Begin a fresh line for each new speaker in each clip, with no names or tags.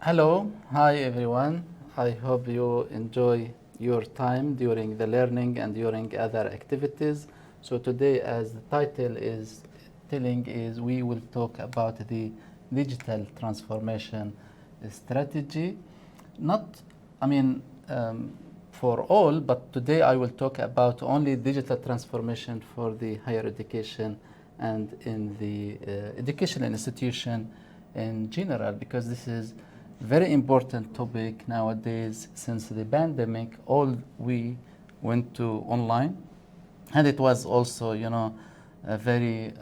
Hello, hi everyone. I hope you enjoy your time during the learning and during other activities. So today, as the title is telling, is we will talk about the digital transformation strategy. Not, I mean, for all, but today I will talk about only digital transformation for the higher education and in the educational institution in general, because this is very important topic nowadays. Since the pandemic, all we went to online, and it was also, very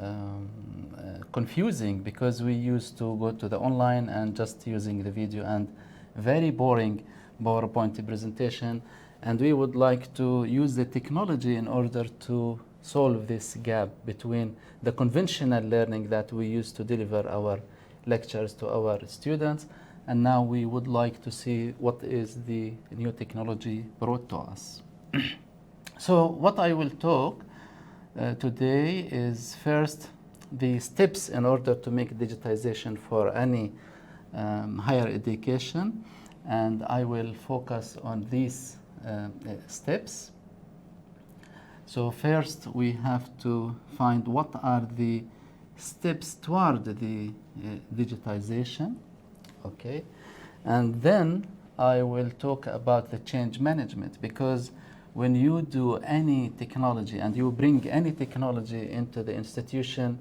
confusing, because we used to go to the online and just using the video and very boring PowerPoint presentation, and we would like to use the technology in order to solve this gap between the conventional learning that we used to deliver our lectures to our students, and now we would like to see what is the new technology brought to us. So what I will talk today is first the steps in order to make digitization for any higher education, and I will focus on these steps. So first we have to find what are the steps toward the digitization, okay? And then I will talk about the change management, because when you do any technology and you bring any technology into the institution,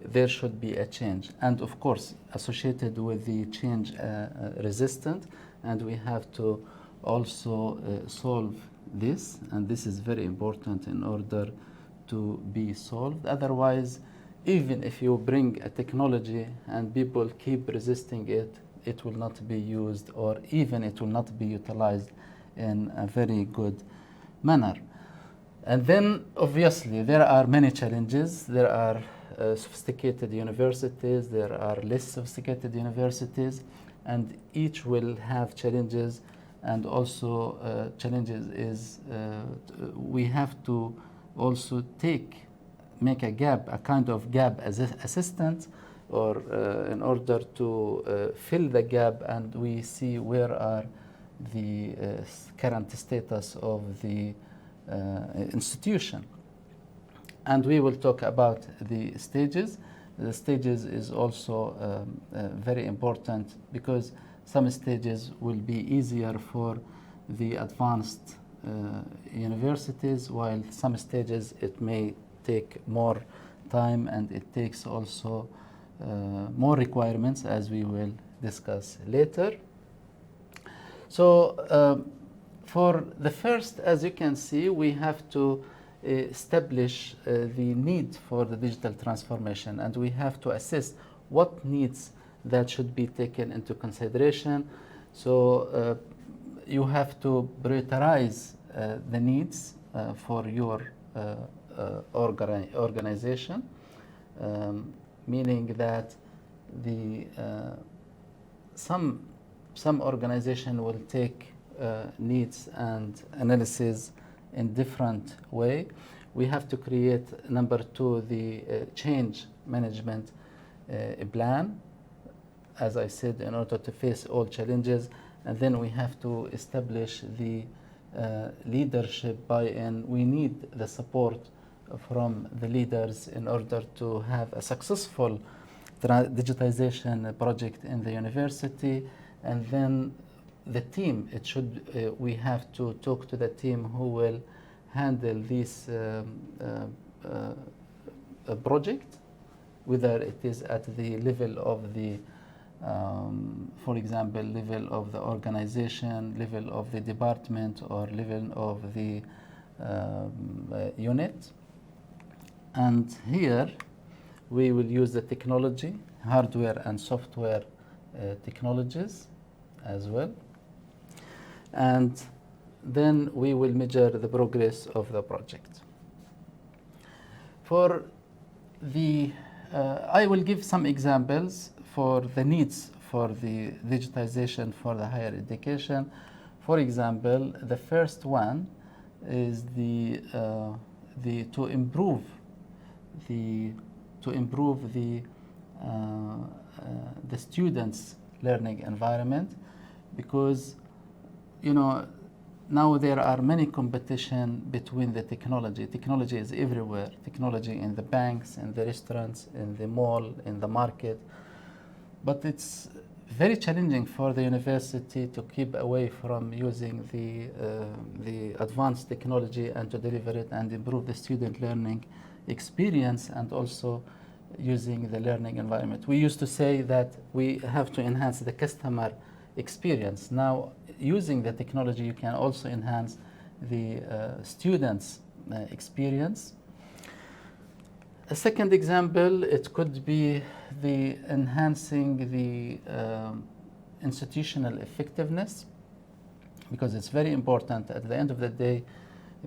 there should be a change, and of course associated with the change resistant, and we have to also solve this, and this is very important in order to be solved. Otherwise, even if you bring a technology and people keep resisting it, it will not be used, or even it will not be utilized in a very good manner. And then obviously there are many challenges. There are sophisticated universities, there are less sophisticated universities, and each will have challenges. And also challenges is we have to also make a gap, a kind of gap as assistance, or in order to fill the gap, and we see where are the current status of the institution. And we will talk about the stages. The stages is also very important, because some stages will be easier for the advanced universities, while some stages it may take more time, and it takes also more requirements, as we will discuss later. So for the first, as you can see, we have to establish the need for the digital transformation, and we have to assess what needs that should be taken into consideration. So you have to prioritize the needs for your organization, meaning that the some organization will take needs and analysis in different way. We have to create, number two, the change management plan, as I said, in order to face all challenges. And then we have to establish the leadership buy-in. We need the support from the leaders in order to have a successful digitization project in the university. And then the team, we have to talk to the team who will handle this project, whether it is at the level of the for example, level of the organization, level of the department, or level of the unit. And here we will use the technology, hardware and software technologies as well. And then we will measure the progress of the project. For the, I will give some examples for the needs for the digitization for the higher education. For example, the first one is to improve the students' learning environment, because now there are many competition between the technology. Technology is everywhere. Technology in the banks, in the restaurants, in the mall, in the market. But it's very challenging for the university to keep away from using the advanced technology and to deliver it and improve the student learning experience, and also using the learning environment. We used to say that we have to enhance the customer experience. Now, using the technology, you can also enhance the students' experience. A second example, it could be the enhancing the institutional effectiveness, because it's very important. At the end of the day,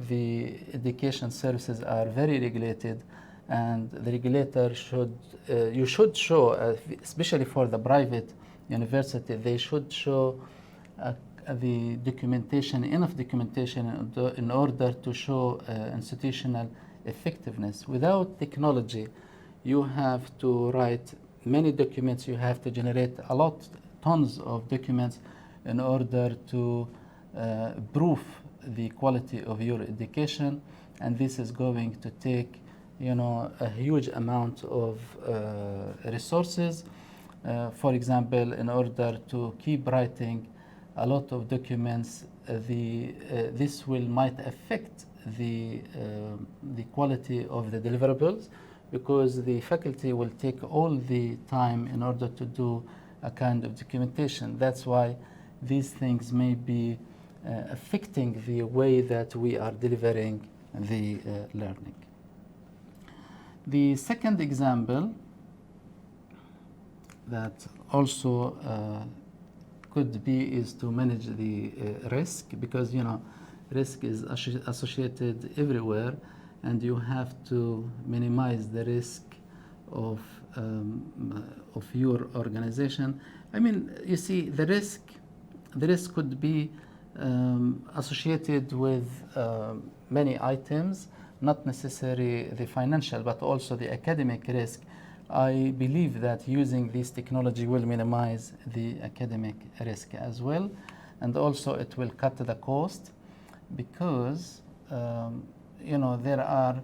the education services are very regulated, and the regulator should, you should show, especially for the private university, they should show the documentation, enough documentation in order to show institutional effectiveness. Without technology, you have to write many documents, you have to generate tons of documents in order to prove the quality of your education, and this is going to take a huge amount of resources. For example, in order to keep writing a lot of documents, this might affect the quality of the deliverables, because the faculty will take all the time in order to do a kind of documentation. That's why these things may be affecting the way that we are delivering the learning. The second example that also could be is to manage the risk, because risk is associated everywhere, and you have to minimize the risk of your organization. I mean, you see, the risk could be associated with many items, not necessarily the financial, but also the academic risk. I believe that using this technology will minimize the academic risk as well, and also it will cut the cost, because there are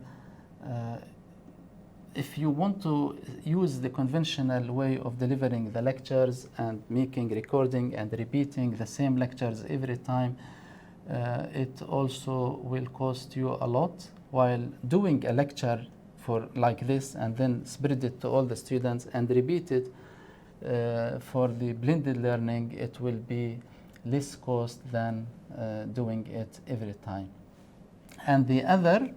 if you want to use the conventional way of delivering the lectures and making recording and repeating the same lectures every time, it also will cost you a lot, while doing a lecture like this and then spread it to all the students and repeat it for the blended learning, it will be less cost than doing it every time. And the other,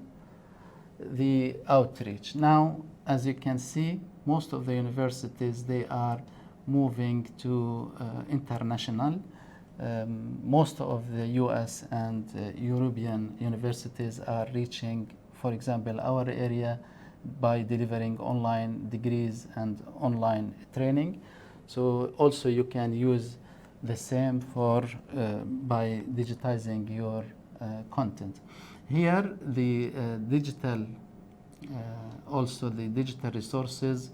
the outreach. Now, as you can see, most of the universities, they are moving to international. Most of the US and European universities are reaching, for example, our area by delivering online degrees and online training. So also you can use the same by digitizing your content. Here, the digital resources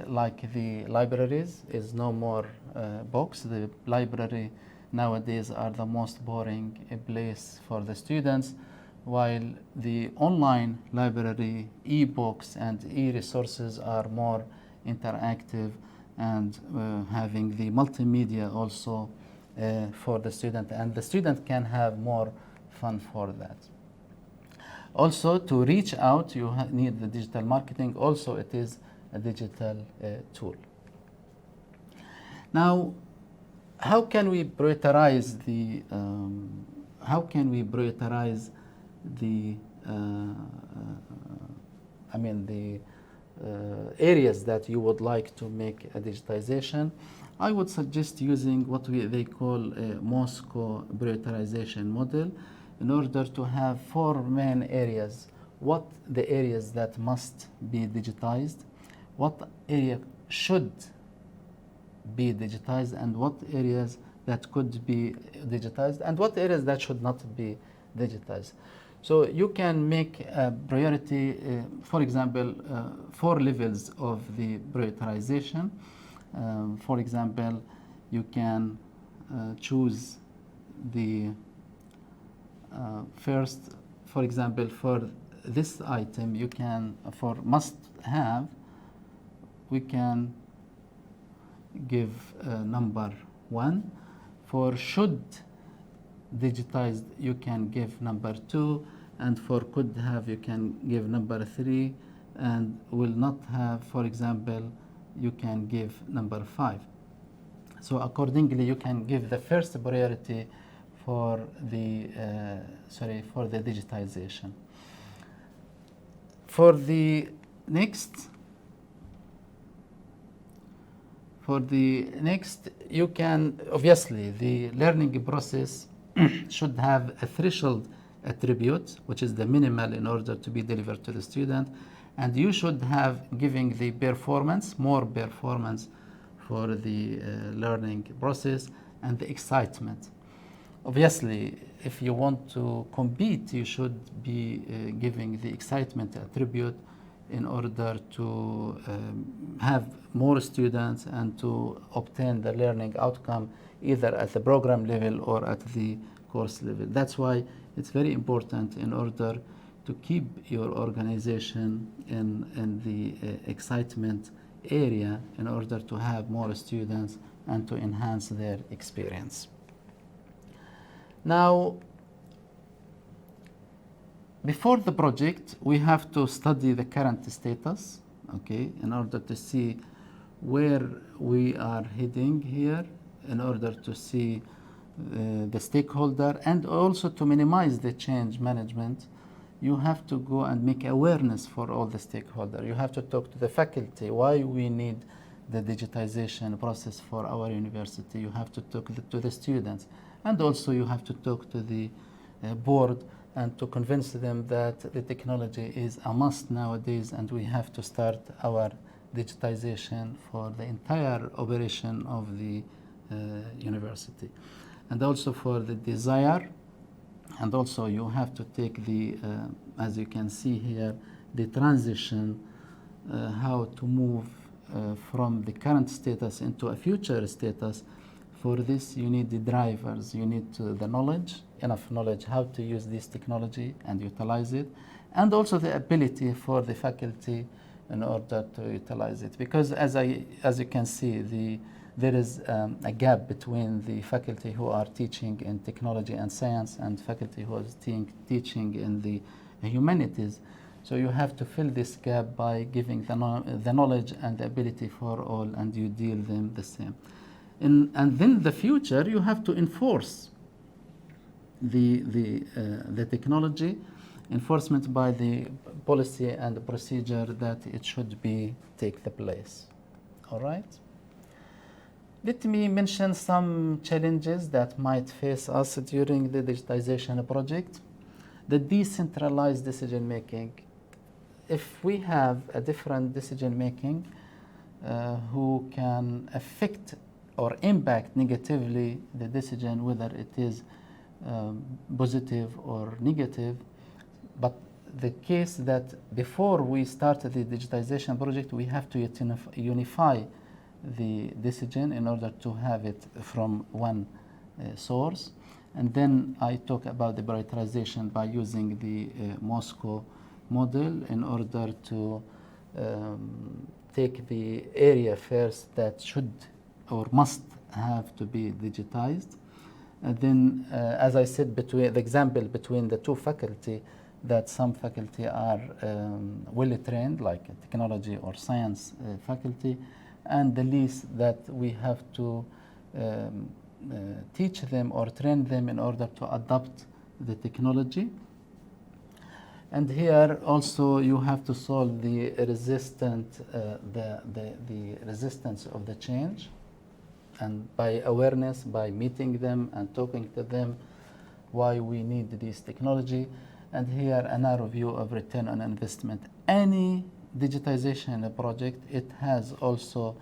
like the libraries is no more books. The library nowadays are the most boring place for the students, while the online library, e-books and e-resources are more interactive and having the multimedia also for the student, and the student can have more fun for that. Also, to reach out, you need the digital marketing. Also, it is a digital tool. Now, how can we prioritize the areas that you would like to make a digitization? I would suggest using what they call a Moscow prioritization model, in order to have 4 main areas. What the areas that must be digitized, what area should be digitized, and what areas that could be digitized, and what areas that should not be digitized. So you can make a priority, for example, 4 levels of the prioritization. For example, you can choose the first, for example, for this item, you can, for must have, we can give number 1. For should digitized, you can give number 2. And for could have, you can give number 3. And will not have, for example, you can give number 5. So accordingly, you can give the first priority for the for the digitization. For the next, you can, obviously, the learning process should have a threshold attribute, which is the minimal in order to be delivered to the student. And you should have giving the performance, more performance for the learning process, and the excitement. Obviously, if you want to compete, you should be giving the excitement attribute in order to have more students and to obtain the learning outcome either at the program level or at the course level. That's why it's very important in order to keep your organization in the excitement area in order to have more students and to enhance their experience. Now, before the project, we have to study the current status, okay, in order to see where we are heading here, in order to see the stakeholder, and also to minimize the change management. You have to go and make awareness for all the stakeholders. You have to talk to the faculty why we need the digitization process for our university. You have to talk to the students, and also you have to talk to the board and to convince them that the technology is a must nowadays, and we have to start our digitization for the entire operation of the university. And also for the desire, and also you have to take the, as you can see here, the transition, how to move from the current status into a future status. For this, you need the drivers, you need the knowledge, enough knowledge how to use this technology and utilize it, and also the ability for the faculty in order to utilize it. Because as you can see, there is a gap between the faculty who are teaching in technology and science and faculty who are teaching in the humanities. So you have to fill this gap by giving the knowledge and the ability for all, and you deal them the same. And then the future, you have to enforce the technology, enforcement by the policy and the procedure that it should be take the place. All right? Let me mention some challenges that might face us during the digitization project. The decentralized decision making. If we have a different decision making who can affect or impact negatively the decision, whether it is positive or negative. But the case that before we started the digitization project, we have to unify the decision in order to have it from one source. And then I talk about the prioritization by using the Moscow model in order to take the area first that should or must have to be digitized. And then, as I said, between the example between the two faculty, that some faculty are well trained, like technology or science faculty, and the least that we have to teach them or train them in order to adopt the technology. And here also you have to solve the resistance of the change, and by awareness, by meeting them and talking to them why we need this technology. And here a narrow view of return on investment. Any digitization project, it has also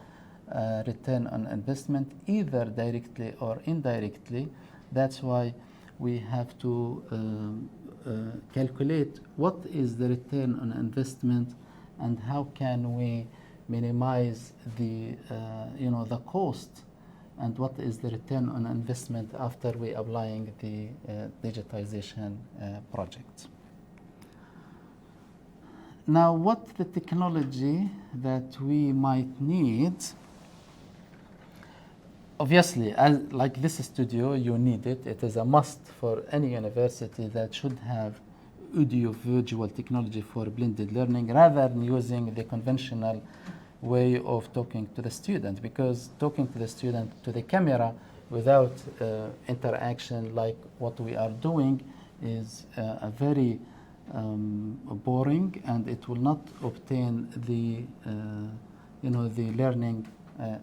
return on investment, either directly or indirectly. That's why we have to calculate what is the return on investment and how can we minimize the the cost and what is the return on investment after we applying the digitization project. Now, what the technology that we might need? Obviously, as like this studio, you need it. It is a must for any university that should have audio-visual technology for blended learning rather than using the conventional way of talking to the student, because talking to the student to the camera without interaction like what we are doing is a very boring, and it will not obtain the the learning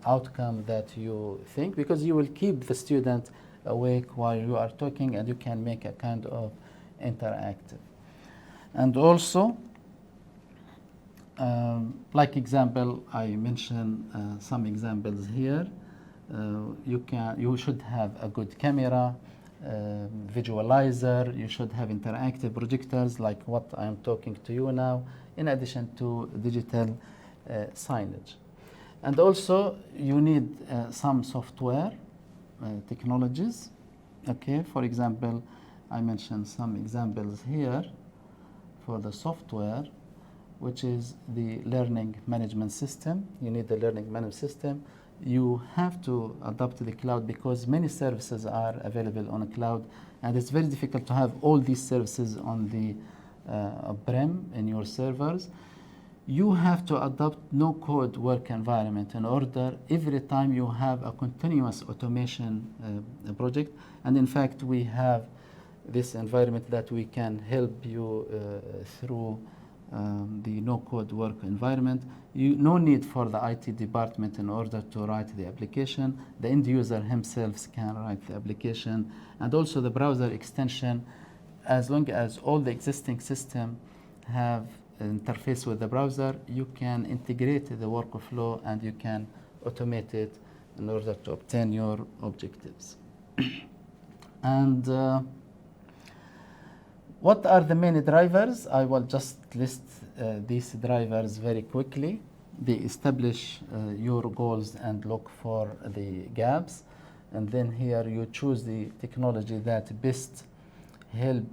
outcome that you think, because you will keep the student awake while you are talking, and you can make a kind of interactive. And also, like example, I mentioned some examples here. You should have a good camera, visualizer. You should have interactive projectors like what I am talking to you now, in addition to digital signage. And also, you need some software technologies. Okay, for example, I mentioned some examples here for the software, which is the learning management system. You need the learning management system. You have to adopt the cloud because many services are available on a cloud, and it's very difficult to have all these services on the on-prem in your servers. You have to adopt no-code work environment in order every time you have a continuous automation project. And in fact, we have this environment that we can help you through the no-code work environment. No need for the IT department in order to write the application. The end user himself can write the application, and also the browser extension. As long as all the existing system have interface with the browser, you can integrate the workflow and you can automate it in order to obtain your objectives. And what are the main drivers? I will just list these drivers very quickly. They establish your goals and look for the gaps. And then here you choose the technology that best help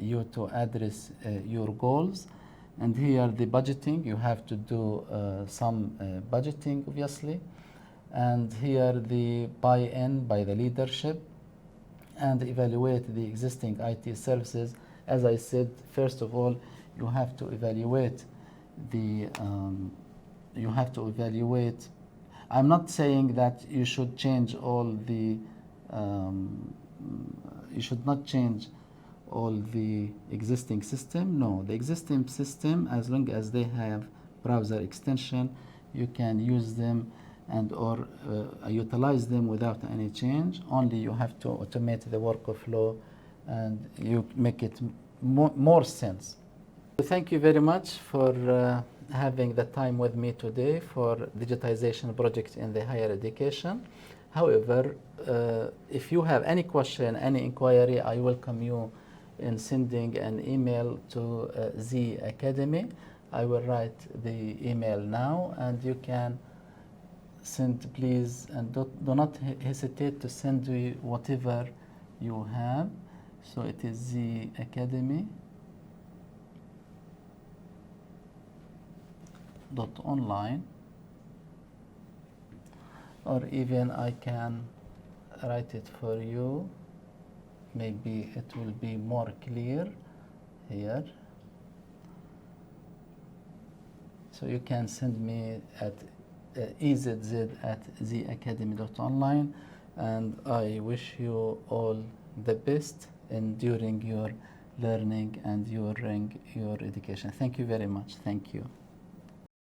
you to address your goals. And here the budgeting, you have to do some budgeting, obviously. And here the buy-in by the leadership, and evaluate the existing IT services. As I said, first of all, you have to evaluate the, I'm not saying that you should change all the, you should not change all the existing system. No, the existing system, as long as they have browser extension, you can use them and or utilize them without any change. Only you have to automate the workflow and you make it more sense. Thank you very much for having the time with me today for digitization project in the higher education. However, if you have any question, any inquiry, I welcome you in sending an email to ZeeAcademy. I will write the email now, and you can send, please, and do not hesitate to send me whatever you have. So it is ZeeAcademy.online, or even I can write it for you. Maybe it will be more clear here. So you can send me at ezz@zeeacademy.online, and I wish you all the best during your learning and your education. Thank you very much. Thank you.